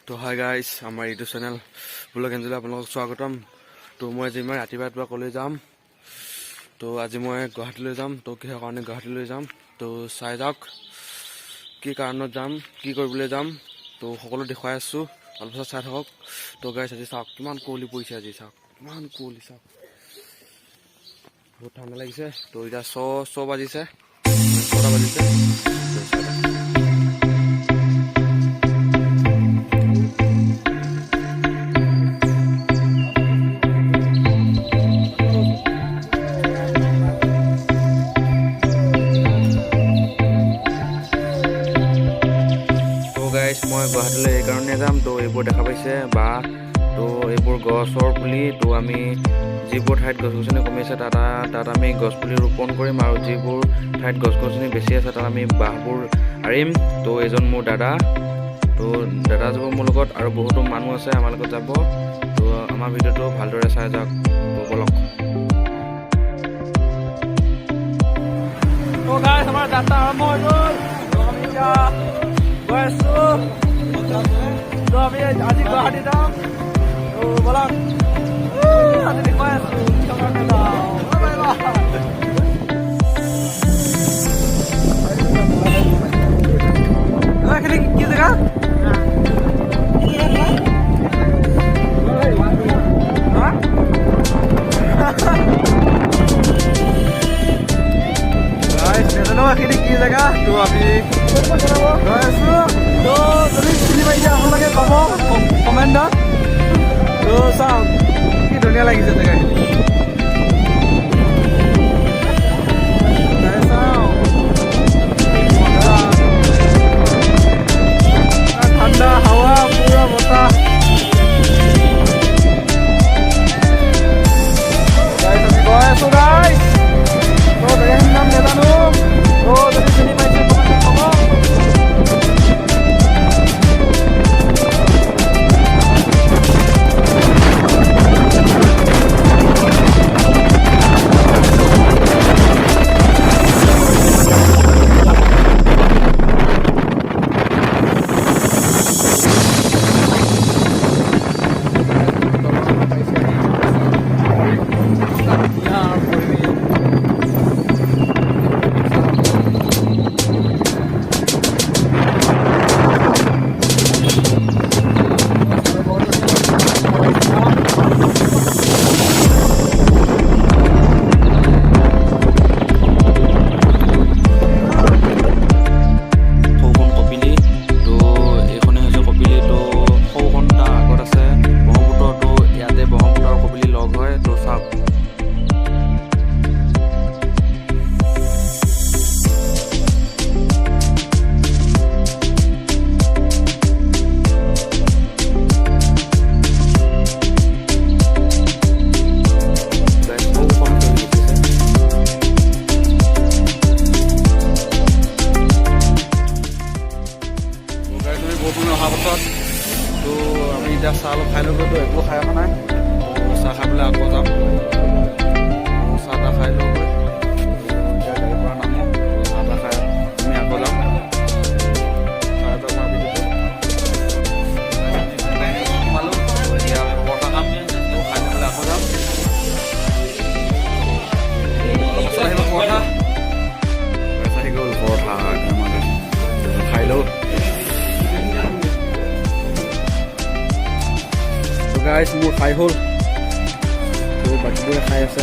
তো hi guys, আমাৰ YouTube channel blog এঞ্জেললৈ আপোনালোকক স্বাগতম। তো মই আজি ৰাতিপুৱা কলেজ যাম। তো আজি মই গুৱাহাটীলৈ যাম। তো কিহৰ কাৰণে গুৱাহাটীলৈ যাম তো চাই যাওক, কি কাৰণত যাম, কি কৰিবলৈ যাম, তো সকলো দেখুৱাই আছোঁ। অলপ চাই থাকক। তো গাইজ আজি চাওক কিমান কুঁৱলী পৰিছে, আজি চাওক কিমান কুঁৱলী, চাওক বহুত ঠাণ্ডা লাগিছে। তো এতিয়া 6 বাজিছে, 6টা বাজিছে। মই গুৱাহাটীলৈ এইকাৰণে যাম। তো এইবোৰ দেখা পাইছে বা তো এইবোৰ গছৰ পুলি। তো আমি যিবোৰ ঠাইত গছ গছনি কমি আছে তাত আমি গছ পুলি ৰোপণ কৰিম, আৰু যিবোৰ ঠাইত গছ গছনি বেছি আছে তাত আমি বাঁহবোৰ আৰিম। তো এজন মোৰ দাদা, তো দাদা যাব মোৰ লগত, আৰু বহুতো মানুহ আছে আমাৰ লগত যাব। তো আমাৰ ভিডিঅ'টো ভালদৰে চাই যাওক। তো বলক। তো গাইজ আমাৰ যাত্ৰা আৰম্ভ হৈ গ'ল। আমি এতিয়া গৈ আছোঁ। তো আমি আজি গুৱাহাটী যাম। তো বলক আজি দেখুৱাই আছোঁ এইখিনি কি জেগা? নাজানো এইখিনি কি জেগা। তো আমি গৈ আছোঁ। তো যদি চিনি পাইছে আপোনালোকে ক'ব কমেণ্টত। তো চাওক কি ধুনীয়া লাগিছে জেগাখিনি। ঠাণ্ডা হাৱা, পুৰা বতাহ। আমি গৈ আছোঁ গাইজ। তো জেগাখিনিৰ নাম নাজানো। তো যদি চিনি পাইছে কমেণ্টত ক'ব। তো আমি এতিয়া চাহ অলপ খাই ল'লোঁ। তো একো খাই অহা নাই। চাহ খাই পেলাই আকৌ যাম। চাহ তাহ খাই লৈ গৈ এতিয়া গাড়ীৰ পৰা নামো। চাহ তাহ খাই আমি আকৌ যাম। সোমালোঁ। এতিয়া আমি পৰঠা খাম। খাই পেলাই আকৌ যাম। আহি গ'ল পৰঠা। আহি গ'ল পৰঠা খাই লওঁ। গাইজ মোৰ খাই হ'ল। তো বাকীবোৰে খাই আছে।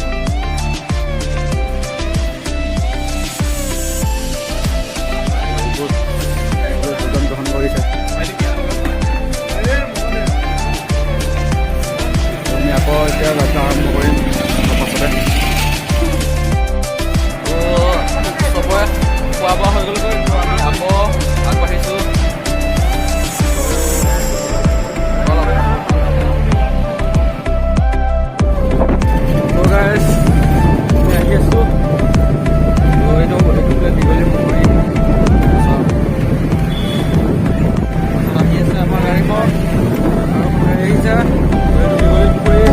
ভোজন গ্ৰহণ কৰিছে। আমি আকৌ এতিয়া যাত্ৰা আৰম্ভ কৰিম পাছতে। তো চবৰে খোৱা বোৱা হৈ গ'লগৈ। তো আমি আকৌ আগবাঢ়িছোঁ। আহি আছোঁ। তো এইটো দীঘলী পুখুৰী আহি আছে আমাৰ গাড়ীখন, আৰু গাড়ী আহিছে। দীঘলী পুখুৰী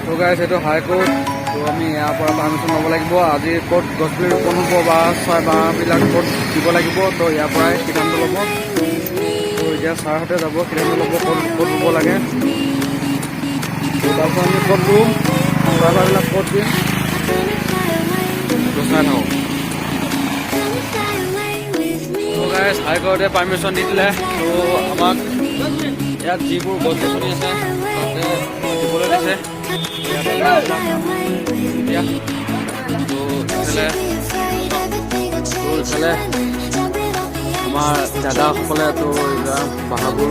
তো গাইজ এইটো হাই কোৰ্ট। তো আমি আমি ইয়াৰ পৰা পাৰ্মিশ্যন ল'ব লাগিব। আজি ক'ত গছপুলি ৰোপণ হ'ব বা ছয় বাঁহবিলাক ক'ত দিব লাগিব, তো ইয়াৰ পৰাই সিদ্ধান্ত ল'ব। তো এতিয়া ছাৰহঁতে যাব, সিদ্ধান্ত ল'ব ক'ত ৰুব লাগে। তো তাৰপিছত আমি ক'ত ৰুম, ছয় বাঁহবিলাক ক'ত দিম, তো চাই থাকক। তো গাইজ হাইকোৰ্টে পাৰ্মিশ্যন দি দিলে। তো আমাক ইয়াত যিবোৰ গছ গছনি আছে তাতে দিবলৈ দিছে। এতিয়া তো ইফালে আমাৰ দাদাসকলে তো বাঁহবোৰ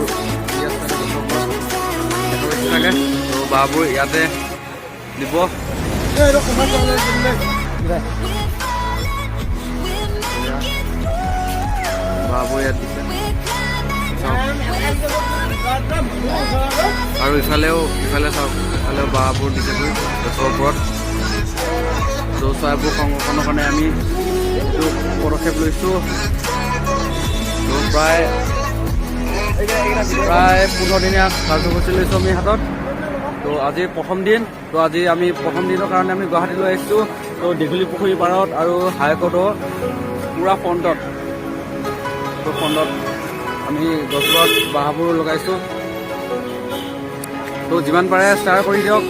থাকে, তো বাঁহবোৰ ইয়াতে দিব। বাঁহবোৰ ইয়াত দিছে আৰু ইফালে চাওক, ইফালেও বাঁহবোৰ দিছে গছৰ ওপৰত। তো চৰাইবোৰ সংৰক্ষণৰ কাৰণে আমি এইটো পদক্ষেপ লৈছোঁ। তো প্ৰায় 15 দিনীয়া কাৰ্যসূচী লৈছোঁ আমি হাতত। তো আজি প্ৰথম দিন, তো আজি আমি প্ৰথম দিনৰ কাৰণে আমি গুৱাহাটীলৈ আহিছোঁ। তো দীঘলী পুখুৰী পাৰত আৰু হাইকোৰ্টৰ পূৰা ফ্ৰণ্টত, আমি গছবোৰত বাঁহবোৰ লগাইছোঁ। তো যিমান পাৰে শ্বেয়াৰ কৰি দিয়ক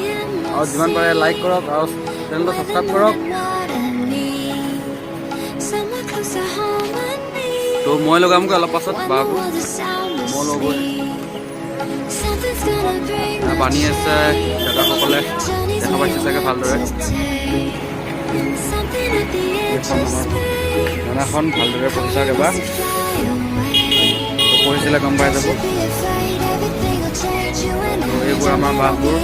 আৰু যিমান পাৰে লাইক কৰক আৰু চেনেলটো ছাবস্ক্ৰাইব কৰক। তো মই লগামগৈ অলপ পাছত বাঁহবোৰ, মই লগৈ বানি আছে দাদাসকলে, দেখা পাইছে চাগে ভালদৰে। দানাখন ভালদৰে পঢ়িছা এবাৰ, পঢ়িছিলে গম পাই যাব। তো এইবোৰ আমাৰ বাঁহবোৰ।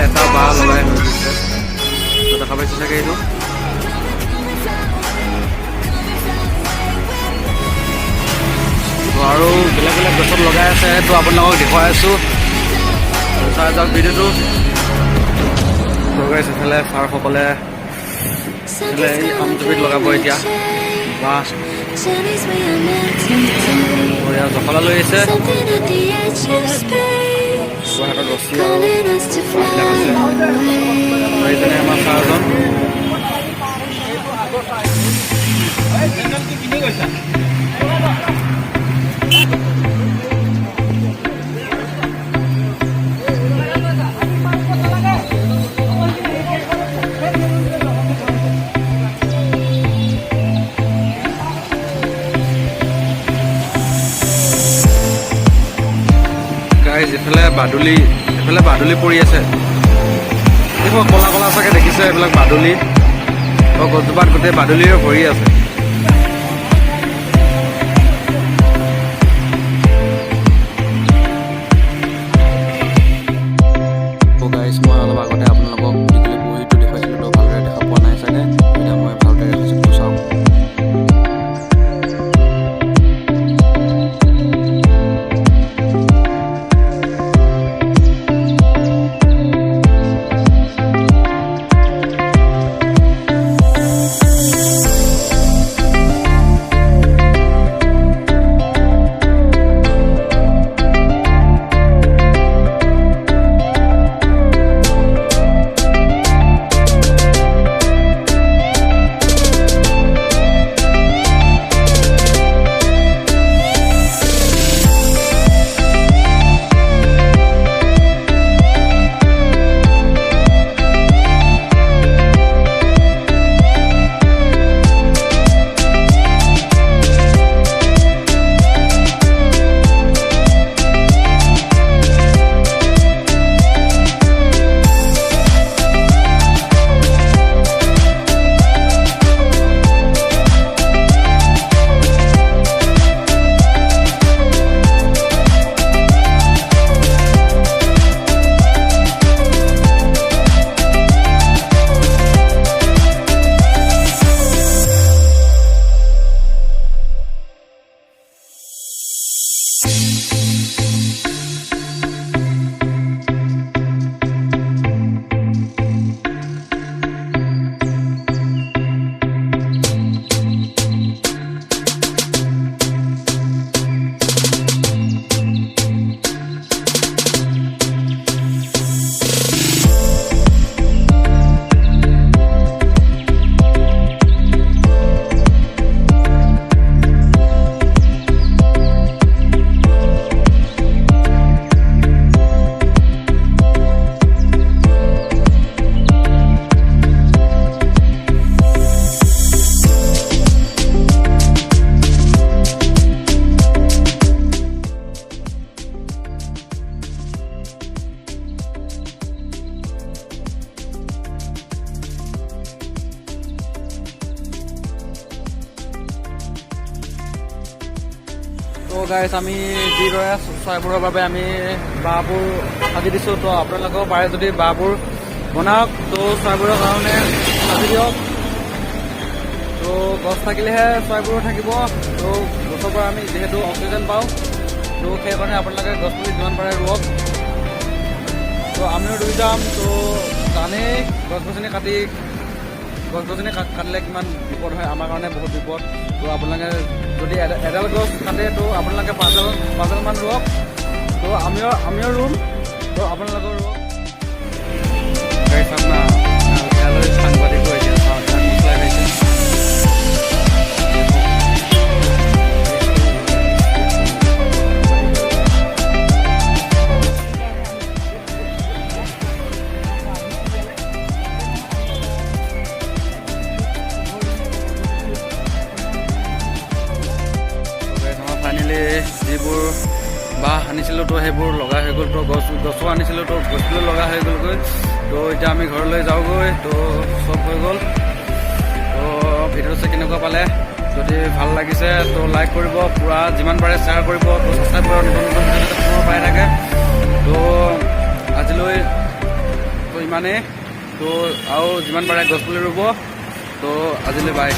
এটা বাঁহ লগাই হৈ গৈছে, তো দেখা পাইছে চাগে এইটো। তো আৰু বেলেগ বেলেগ গছত লগাই আছে, তো আপোনালোকক দেখুৱাই আছোঁ। চাই যাওক ভিডিঅ'টো। লগাইছে ইফালে ছাৰসকলে, ইফালে এই আমজুপিত লগাব এতিয়া বাঁহ। জখলা লৈ আহিছে, হাতত ৰছী আৰু বাঁহবিলাক আছে। এইজনে আমাৰ ছাৰজন। এইফালে বাদুলি পৰি আছে, এইবোৰ কলা কলা চাগে দেখিছে, এইবিলাক বাদুলি। গছজোপাত গোটেই বাদুলিৰে ভৰি আছে। মই অলপ আগতে আপোনালোকক দীঘলী পুখুৰীটো দেখুৱাইছিলোঁ, তো ভালদৰে দেখা পোৱা নাই চাগে। এতিয়া মই ভালদৰে দেখাইছোঁ, চাওক। তো গাইছ আমি যিদৰে চৰাইবোৰৰ বাবে আমি বাঁহবোৰ সাজি দিছোঁ, তো আপোনালোকেও পাৰে যদি বাঁহবোৰ বনাওক, তো চৰাইবোৰৰ কাৰণে সাজি দিয়ক। তো গছ থাকিলেহে চৰাইবোৰো থাকিব, তো গছৰ পৰা আমি যিহেতু অক্সিজেন পাওঁ, তো সেইকাৰণে আপোনালোকে গছপুলি যিমান পাৰে ৰুৱক। তো আমিও ৰুই যাম। তো জানেই গছ গছনি কাটিলে কিমান বিপদ হয়, আমাৰ কাৰণে বহুত বিপদ। তো আপোনালোকে যদি এডাল গছ কাটে, তো আপোনালোকে পাঁচডালমান ৰুৱক। তো আমিও ৰুম, তো আপোনালোকেও ৰুৱক। সাংবাদিক ফাইনেলি যিবোৰ বাঁহ আনিছিলোঁ, তো সেইবোৰ লগা হৈ গ'ল। তো গছো আনিছিলোঁ, তো গছবোৰ লগা হৈ গ'লগৈ। তো এতিয়া আমি ঘৰলৈ যাওঁগৈ, তো চব হৈ গ'ল। তো ভিডিঅ'টো কেনেকুৱা পালে, যদি ভাল লাগিছে তো লাইক কৰিব, পূৰা যিমান পাৰে শ্বেয়াৰ কৰিব, তো ছাবস্ক্ৰাইব কৰক, নতুন নতুন ভিডিঅ' যাতে সময় পাই থাকে। তো আজিলৈ তো ইমানেই। তো আৰু যিমান পাৰে গছপুলি ৰুব। তো আজিলৈ বাই।